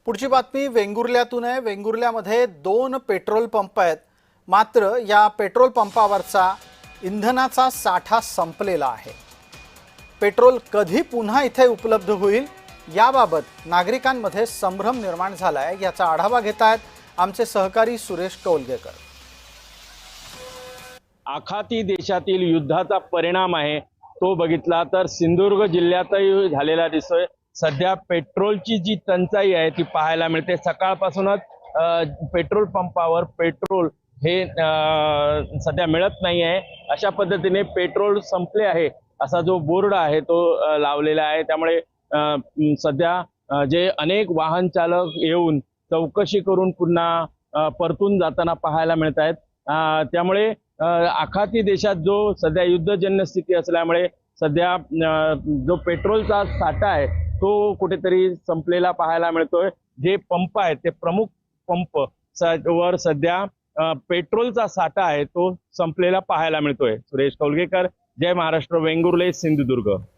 पुढची बातमी वेंगुर्ल्यातून आहे। वेंगुर्ल्यामध्ये 2 पेट्रोल पंप आहेत, मात्र या पेट्रोल पंपावरचा इंधनाचा साठा संपलेला आहे। पेट्रोल कधी पुन्हा इथे उपलब्ध होईल याबाबत नागरिकांमध्ये संभ्रम निर्माण झाला आहे। याचा आढावा घेत आहेत आमचे सहकारी सुरेश कौलगेकर। आखाती देशातील युद्धाचा परिणाम आहे तो बघितला तर सिंधुदुर्ग जिल्ह्यातही झालेला दिसतोय। सध्या पेट्रोलची जी टंचाई आहे ती पाहायला मिळते। सकाळपासूनच पेट्रोल पंपावर पेट्रोल हे सध्या मिळत नाही आहे। अशा पद्धतीने पेट्रोल संपले आहे असा जो बोर्ड आहे तो लावलेला आहे। त्यामुळे सध्या जे अनेक वाहन चालक येऊन चौकशी करून पुन्हा परतून जाताना पाहायला मिळत आहेत। त्यामुळे आखाती देशात जो सध्या युद्धजन्य स्थिती असल्यामुळे सध्या जो पेट्रोलचा साठा आहे तो कुठेतरी संपलेला पाहायला मिळतोय। जे पंप आहेत ते प्रमुख पंप वर सध्या पेट्रोलचा साठा आहे तो संपलेला पाहायला मिळतोय। सुरेश कौलगेकर, जय महाराष्ट्र, वेंगुर्ले, सिंधुदुर्ग।